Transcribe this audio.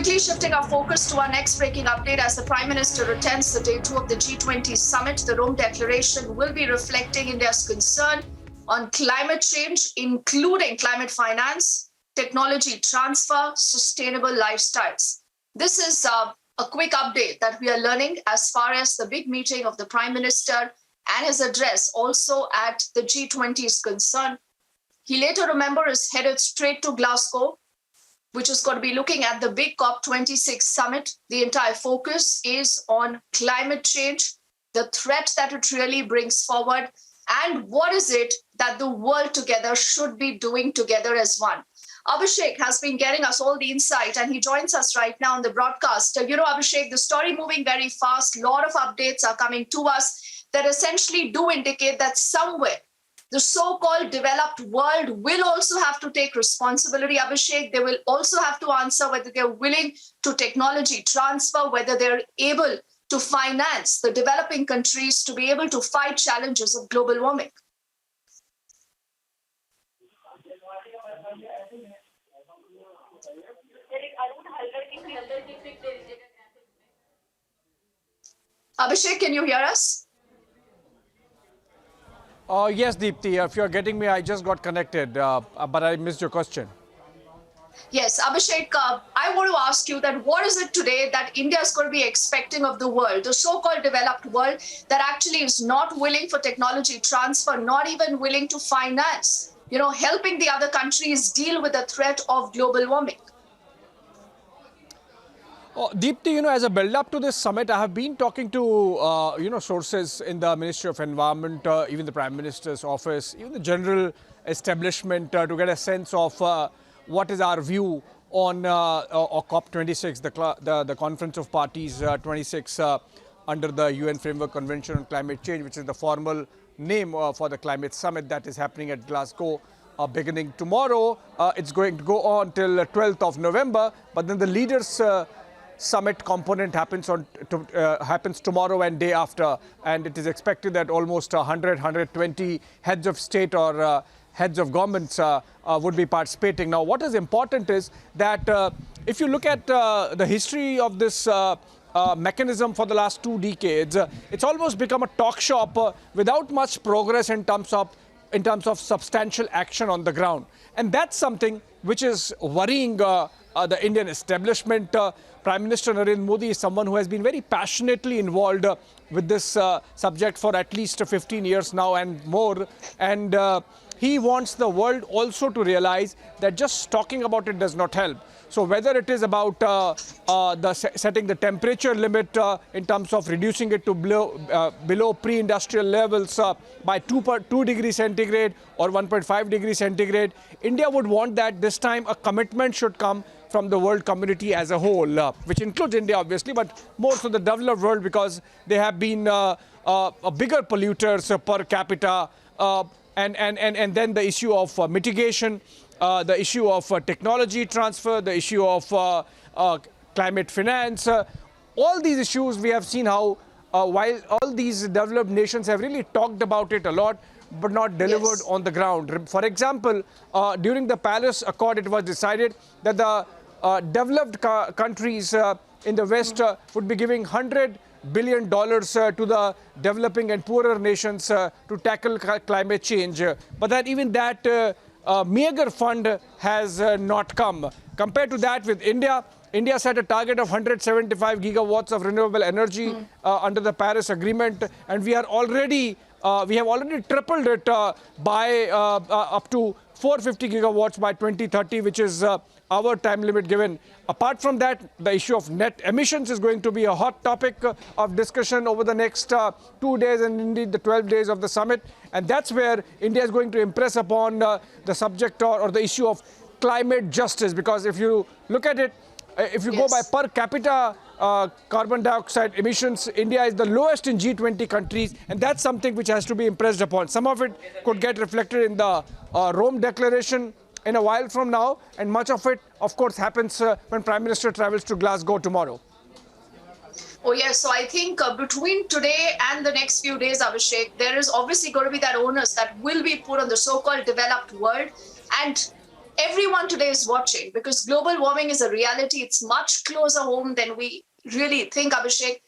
Quickly shifting our focus to our next breaking update as the Prime Minister attends the day 2 of the G20 summit. The Rome Declaration will be reflecting India's concern on climate change, including climate finance, technology transfer, sustainable lifestyles. This is a quick update that we are learning as far as the big meeting of the Prime Minister and his address also at the G20 is concerned. He later, remember, is headed straight to Glasgow, which is going to be looking at the big COP26 summit. The entire focus is on climate change, the threat that it really brings forward, and what is it that the world together should be doing together as one. Abhishek has been getting us all the insight, and he joins us right now on the broadcast. Abhishek, the story moving very fast. A lot of updates are coming to us that essentially do indicate that somewhere the so-called developed world will also have to take responsibility, Abhishek. They will also have to answer whether they're willing to technology transfer, whether they're able to finance the developing countries to be able to fight challenges of global warming. Abhishek, can you hear us? Yes, Deepti, if you're getting me, I just got connected, but I missed your question. Yes, Abhishek, I want to ask you that what is it today that India is going to be expecting of the world, the so-called developed world that actually is not willing for technology transfer, not even willing to finance, helping the other countries deal with the threat of global warming? Deepti, as a build-up to this summit, I have been talking to, sources in the Ministry of Environment, even the Prime Minister's office, even the general establishment to get a sense of what is our view on COP26, the Conference of Parties 26 under the UN Framework Convention on Climate Change, which is the formal name for the climate summit that is happening at Glasgow. Beginning tomorrow. It's going to go on till 12th of November, but then the leaders' summit component happens tomorrow and day after, and it is expected that almost 120 heads of state or heads of governments would be participating. Now, what is important is that if you look at the history of this mechanism for the last 2 decades, it's almost become a talk shop without much progress in terms of substantial action on the ground. And that's something which is worrying the Indian establishment. Prime Minister Narendra Modi is someone who has been very passionately involved with this subject for at least 15 years now and more. And he wants the world also to realize that just talking about it does not help. So whether it is about setting the temperature limit in terms of reducing it to below pre-industrial levels by 2 degrees centigrade or 1.5 degrees centigrade, India would want that this time a commitment should come from the world community as a whole, which includes India, obviously, but more so the developed world because they have been bigger polluters per capita. And then the issue of mitigation, the issue of technology transfer, the issue of climate finance, all these issues we have seen how while all these developed nations have really talked about it a lot, but not delivered on the ground. For example, during the Paris Accord, it was decided that the developed countries in the West would be giving $100 billion to the developing and poorer nations to tackle climate change. But that even that meager fund has not come. Compared to that with India, India set a target of 175 gigawatts of renewable energy under the Paris Agreement, and we have already tripled it by up to 450 gigawatts by 2030, which is our time limit given. Apart from that, the issue of net emissions is going to be a hot topic of discussion over the next 2 days and indeed the 12 days of the summit. And that's where India is going to impress upon the subject or the issue of climate justice. Because if you look at it, if you go by per capita carbon dioxide emissions, India is the lowest in G20 countries, and that's something which has to be impressed upon. Some of it could get reflected in the Rome Declaration in a while from now, and much of it, of course, happens when Prime Minister travels to Glasgow tomorrow. Oh, yes. So I think between today and the next few days, Abhishek, there is obviously going to be that onus that will be put on the so-called developed world. And everyone today is watching because global warming is a reality. It's much closer home than we really think, Abhishek.